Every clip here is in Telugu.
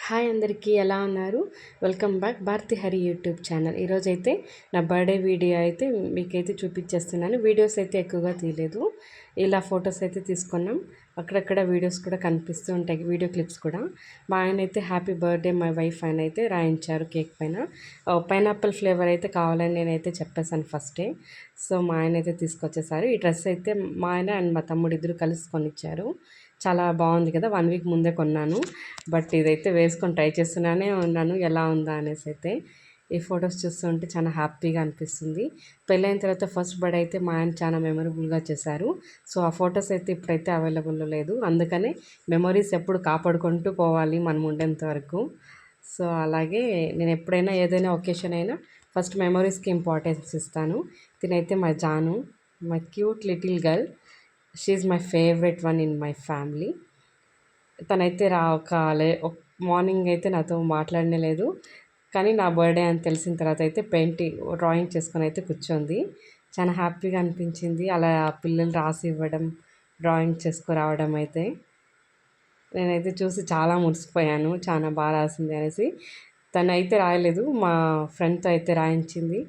హాయ్ అందరికీ ఎలా ఉన్నారు? Welcome back Bharathi Hari YouTube channel. ఈరోజైతే నా బర్త్డే వీడియో అయితే మీకైతే చూపించేస్తున్నాను. వీడియోస్ అయితే ఎక్కువగా తీయలేదు, ఇలా ఫొటోస్ అయితే తీసుకున్నాం. అక్కడక్కడ వీడియోస్ కూడా కనిపిస్తూ ఉంటాయి, వీడియో క్లిప్స్ కూడా. మా ఆయన అయితే హ్యాపీ బర్త్డే మై వైఫ్ అని అయితే రాయించారు కేక్ పైన. పైనాపిల్ ఫ్లేవర్ అయితే కావాలని నేనైతే చెప్పేశాను ఫస్టే. సో మా ఆయన అయితే తీసుకొచ్చేసారు. ఈ డ్రెస్ అయితే మా ఆయన అండ్ మా తమ్ముడు ఇద్దరు కలిసి కొనిచ్చారు. చాలా బాగుంది కదా, 1 వీక్ ముందే కొన్నాను. బట్ ఇదైతే వేసుకొని ట్రై చేస్తూనే ఉన్నాను ఎలా ఉందా అనేసి. అయితే ఈ ఫొటోస్ చూస్తుంటే చాలా హ్యాపీగా అనిపిస్తుంది. పెళ్ళైన తర్వాత ఫస్ట్ బర్త్డే అయితే మా ఆయన చాలా మెమరబుల్గా చేశారు. సో ఆ ఫొటోస్ అయితే ఇప్పుడైతే అవైలబుల్లో లేదు, అందుకనే మెమరీస్ ఎప్పుడు కాపాడుకుంటూ పోవాలి మనం ఉండేంత వరకు. సో అలాగే నేను ఎప్పుడైనా ఏదైనా ఒకేషన్ అయినా ఫస్ట్ మెమరీస్కి ఇంపార్టెన్స్ ఇస్తాను. తినైతే మా Janu, my cute little girl. She is my favourite one in my family. తనైతే మార్నింగ్ అయితే నాతో మాట్లాడనే లేదు, కానీ నా బర్త్డే అని తెలిసిన తర్వాత అయితే డ్రాయింగ్ చేసుకొని అయితే కూర్చోంది. చాలా హ్యాపీగా అనిపించింది అలా పిల్లలు రాసి ఇవ్వడం, డ్రాయింగ్ చేసుకురావడం. అయితే నేనైతే చూసి చాలా మురిసిపోయాను, చాలా బాగా రాసింది అనేసి. తనైతే రాయలేదు, మా ఫ్రెండ్తో అయితే రాయించింది.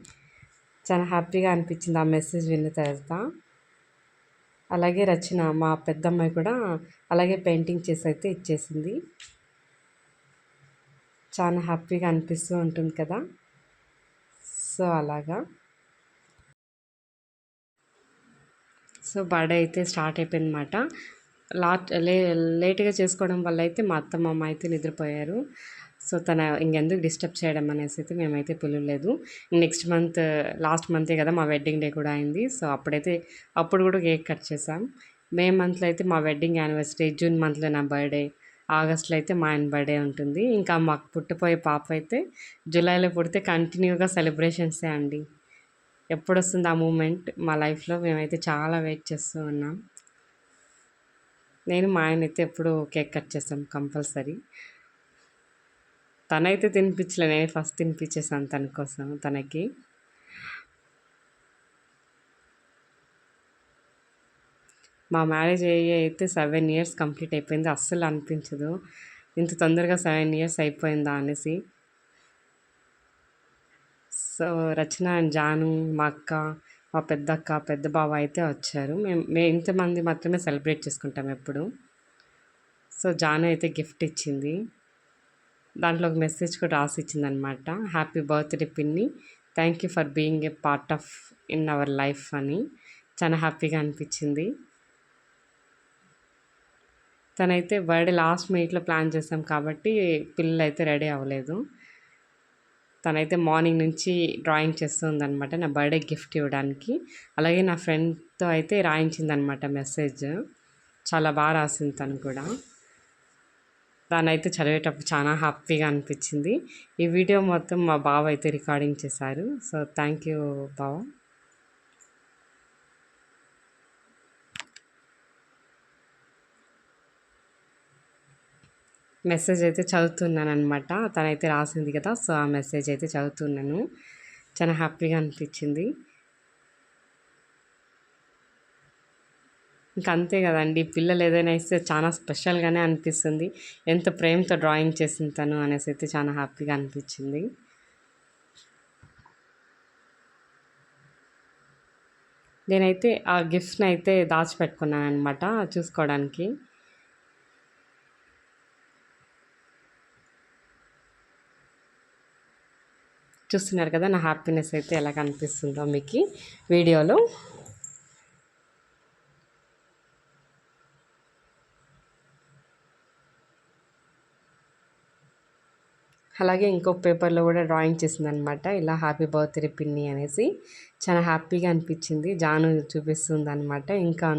చాలా హ్యాపీగా అనిపించింది ఆ మెసేజ్ విన్న తర్వాత. అలాగే రచన మా పెద్దమ్మాయి కూడా అలాగే పెయింటింగ్ చేసి అయితే ఇచ్చేసింది. చాలా హ్యాపీగా అనిపిస్తూ ఉంటుంది కదా. సో అలాగా బర్త్డే అయితే స్టార్ట్ అయిపోయింది అనమాట. లేట్గా చేసుకోవడం వల్ల అయితే మా అత్త మామ అయితే నిద్రపోయారు. సో తన ఇంకెందుకు డిస్టర్బ్ చేయడం అనేసి అయితే మేమైతే పిలవలేదు. నెక్స్ట్ మంత్ లాస్ట్ మంతే కదా మా వెడ్డింగ్ డే కూడా అయింది. సో అప్పుడు కూడా కేక్ కట్ చేసాం. మే మంత్లో అయితే మా వెడ్డింగ్ యానివర్సరీ, జూన్ మంత్లో నా బర్త్డే, ఆగస్ట్లో అయితే మా ఆయన బర్త్డే ఉంటుంది. ఇంకా మాకు పుట్టిపోయే పాప అయితే జూలైలో పుడితే కంటిన్యూగా సెలబ్రేషన్సే అండి. ఎప్పుడు వస్తుంది ఆ మూమెంట్ మా లైఫ్లో, మేమైతే చాలా వెయిట్ చేస్తూ ఉన్నాం. నేను మా ఆయన అయితే ఎప్పుడు కేక్ కట్ చేస్తాం కంపల్సరీ. తనైతే తినిపించలే, నేను ఫస్ట్ తినిపించేసాను తన కోసం. తనకి మా మ్యారేజ్ అయితే 7 ఇయర్స్ కంప్లీట్ అయిపోయింది. అస్సలు అనిపించదు ఇంత తొందరగా 7 ఇయర్స్ అయిపోయిందా అనేసి. సో రచన అండ్ జాను, మా అక్క, మా పెద్దక్క, పెద్ద బావ అయితే వచ్చారు. మేము ఇంతమంది మాత్రమే సెలబ్రేట్ చేసుకుంటాం ఎప్పుడు. సో జాను అయితే గిఫ్ట్ ఇచ్చింది, దాంట్లో ఒక మెసేజ్ కూడా రాసి ఇచ్చింది అనమాట. హ్యాపీ బర్త్డే పిన్ని, thank you for being a part of in our life అని. చాలా హ్యాపీగా అనిపించింది. తనైతే బర్త్డే లాస్ట్ మినిట్లో ప్లాన్ చేసాం కాబట్టి పిల్లలు అయితే రెడీ అవ్వలేదు. తనైతే మార్నింగ్ నుంచి డ్రాయింగ్ చేస్తుందనమాట నా బర్త్డే గిఫ్ట్ ఇవ్వడానికి. అలాగే నా ఫ్రెండ్తో అయితే రాయించిందనమాట మెసేజ్. చాలా బాగా రాసింది తను కూడా. దానైతే చదివేటప్పుడు చాలా హ్యాపీగా అనిపించింది. ఈ వీడియో మొత్తం మా బావ అయితే రికార్డింగ్ చేశారు. సో థ్యాంక్ యూ బావ. మెసేజ్ అయితే చదువుతున్నాను అనమాట, తనైతే రాసింది కదా. సో ఆ మెసేజ్ అయితే చదువుతున్నాను. చాలా హ్యాపీగా అనిపించింది. ఇంకా అంతే కదండి, పిల్లలు ఏదైనా ఇస్తే చాలా స్పెషల్గానే అనిపిస్తుంది. ఎంత ప్రేమతో డ్రాయింగ్ చేసింది తను అనేసి అయితే చాలా హ్యాపీగా అనిపించింది. నేనైతే ఆ గిఫ్ట్ని అయితే దాచిపెట్టుకున్నాను అనమాట చూసుకోవడానికి. చూస్తున్నారు కదా నా హ్యాపీనెస్ అయితే ఎలా కనిపిస్తుందో మీకు వీడియోలో. అలాగే ఇంకొక పేపర్లో కూడా డ్రాయింగ్ చేసిందనమాట, ఇలా హ్యాపీ బర్త్డే పిన్ని అనేసి. చాలా హ్యాపీగా అనిపించింది. జాను చూపిస్తుంది అనమాట, ఇంకా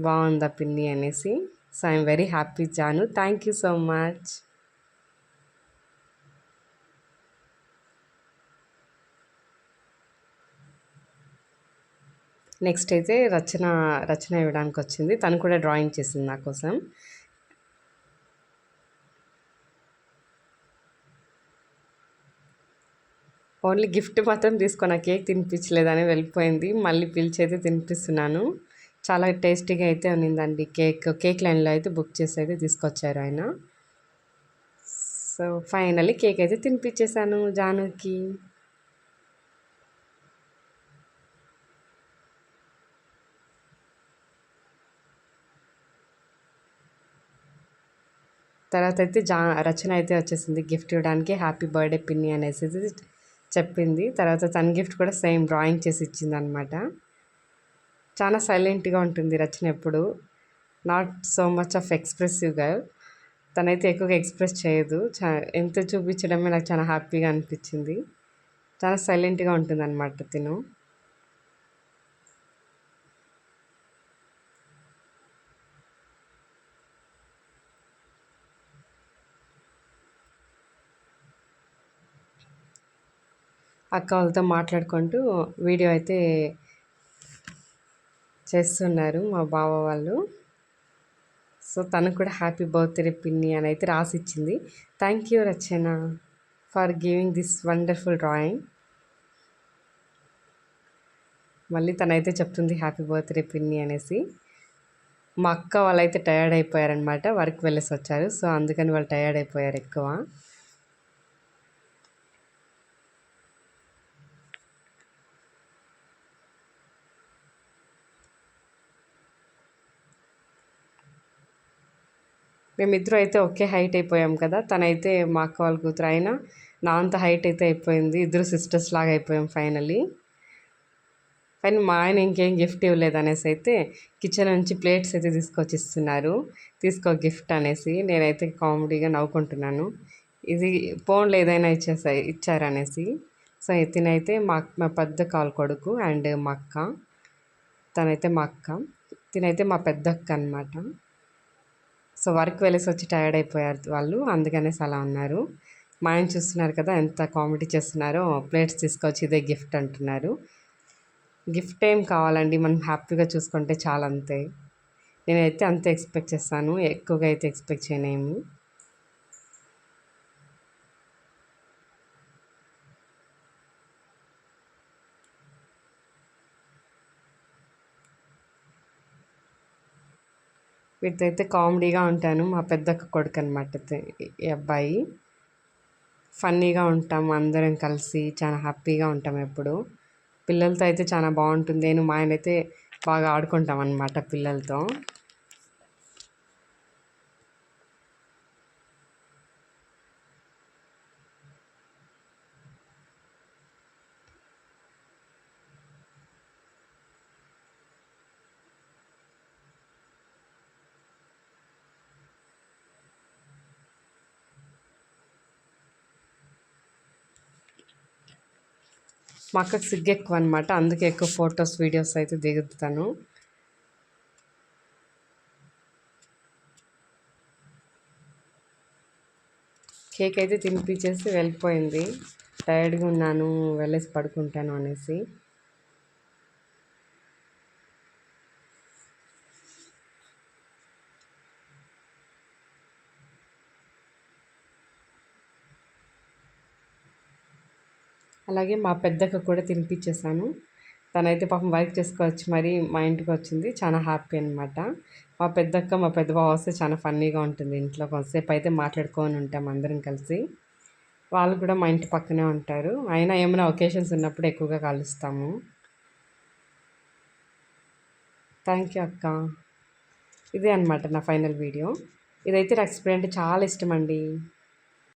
బాగుందా పిన్ని అనేసి. So I'm very happy Janu, thank you so much. Next అయితే రచన ఇవ్వడానికి వచ్చింది. తను కూడా డ్రాయింగ్ చేసింది నా కోసం. ఓన్లీ గిఫ్ట్ మాత్రం తీసుకొని కేక్ తినిపించలేదని వెళ్ళిపోయింది. మళ్ళీ పిలిచి అయితే తినిపిస్తున్నాను. చాలా టేస్టీగా అయితే ఉన్నిందండి కేక్. కేక్ లైన్లో అయితే బుక్ చేసి అయితే తీసుకొచ్చారు ఆయన. సో ఫైనల్లీ కేక్ అయితే తినిపించేశాను జానుకి. తర్వాత అయితే రచన అయితే వచ్చేసింది గిఫ్ట్ ఇవ్వడానికి. హ్యాపీ బర్త్డే పిన్ని అనేసి చెప్పింది. తర్వాత తన గిఫ్ట్ కూడా సేమ్ డ్రాయింగ్ చేసి ఇచ్చిందనమాట. చాలా సైలెంట్గా ఉంటుంది రచన ఎప్పుడు. Not so much of expressive girl. తనైతే ఎక్కువగా ఎక్స్ప్రెస్ చేయదు. ఎంత చూపించడమే నాకు చాలా హ్యాపీగా అనిపించింది. చాలా సైలెంట్గా ఉంటుంది అనమాట తిను. అక్క వాళ్ళతో మాట్లాడుకుంటూ వీడియో అయితే చేస్తున్నారు మా బావ వాళ్ళు. సో తనకు కూడా హ్యాపీ బర్త్డే పిన్ని అని అయితే రాసి ఇచ్చింది. Thank you Rachana for giving this wonderful drawing. మళ్ళీ తనైతే చెప్తుంది హ్యాపీ బర్త్డే పిన్ని అనేసి. మా అక్క వాళ్ళైతే టయర్డ్ అయిపోయారనమాట, వర్క్ వెళ్ళేసి వచ్చారు. సో అందుకని వాళ్ళు టయర్డ్ అయిపోయారు ఎక్కువ. మేమిద్దరం అయితే ఒకే హైట్ అయిపోయాం కదా. తనైతే మా అక్క వాళ్ళ కూతురు అయినా నా అంత హైట్ అయితే అయిపోయింది. ఇద్దరు సిస్టర్స్ లాగా అయిపోయాం ఫైనల్లీ. మా ఆయన ఇంకేం గిఫ్ట్ ఇవ్వలేదు అనేసి అయితే కిచెన్ నుంచి ప్లేట్స్ అయితే తీసుకొచ్చి ఇస్తున్నారు. తీసుకో గిఫ్ట్ అనేసి. నేనైతే కామెడీగా నవ్వుకుంటున్నాను. ఇది ఫోన్లో ఏదైనా ఇచ్చారనేసి. సో తినైతే మా పెద్ద కాలు కొడుకు అండ్ మా అక్క. తనైతే మా అక్క. తినైతే మా పెద్ద అక్క అనమాట. సో వర్క్ వెళ్ళేసి వచ్చి టైర్డ్ అయిపోయారు వాళ్ళు, అందుకనేసి అలా ఉన్నారు. మా ఆయన చూస్తున్నారు కదా ఎంత కామెడీ చేస్తున్నారో. ప్లేట్స్ తీసుకొచ్చి ఇదే గిఫ్ట్ అంటున్నారు. గిఫ్ట్ ఏం కావాలండి, మనం హ్యాపీగా చూసుకుంటే చాలా, అంతే. నేనైతే అంతే ఎక్స్పెక్ట్ చేస్తాను, ఎక్కువగా అయితే ఎక్స్పెక్ట్ చేయనేమి. వీటితో అయితే కామెడీగా ఉంటాను. మా పెద్దక్క కొడుకు అనమాట ఈ అబ్బాయి. ఫన్నీగా ఉంటాం అందరం కలిసి, చాలా హ్యాపీగా ఉంటాం ఎప్పుడు. పిల్లలతో అయితే చాలా బాగుంటుంది. నేను మా ఆయన అయితే బాగా ఆడుకుంటాం అన్నమాట పిల్లలతో. మా అక్కకి సిగ్గు ఎక్కువ అనమాట, అందుకే ఎక్కువ ఫొటోస్ వీడియోస్ అయితే దిగుతాను. కేక్ అయితే తినిపించేసి వెళ్ళిపోయింది. టైర్డ్గా ఉన్నాను, వెళ్ళేసి పడుకుంటాను అనేసి. అలాగే మా పెద్దక్క కూడా తినిపించేశాను. తనైతే పాపం వర్క్ చేసుకోవచ్చు మరి మా ఇంటికి వచ్చింది. చాలా హ్యాపీ అనమాట. మా పెద్దక్క మా పెద్ద బావ వస్తే చాలా ఫన్నీగా ఉంటుంది ఇంట్లో. కొంతసేపు అయితే మాట్లాడుకొని ఉంటాం అందరం కలిసి. వాళ్ళు కూడా మా ఇంటి పక్కనే ఉంటారు. అయినా ఏమైనా ఒకేషన్స్ ఉన్నప్పుడు ఎక్కువగా కలుస్తాము. థ్యాంక్ యూ అక్క. ఇదే అనమాట నా ఫైనల్ వీడియో. ఇదైతే నాకు స్ప్రే అంటే చాలా ఇష్టం అండి.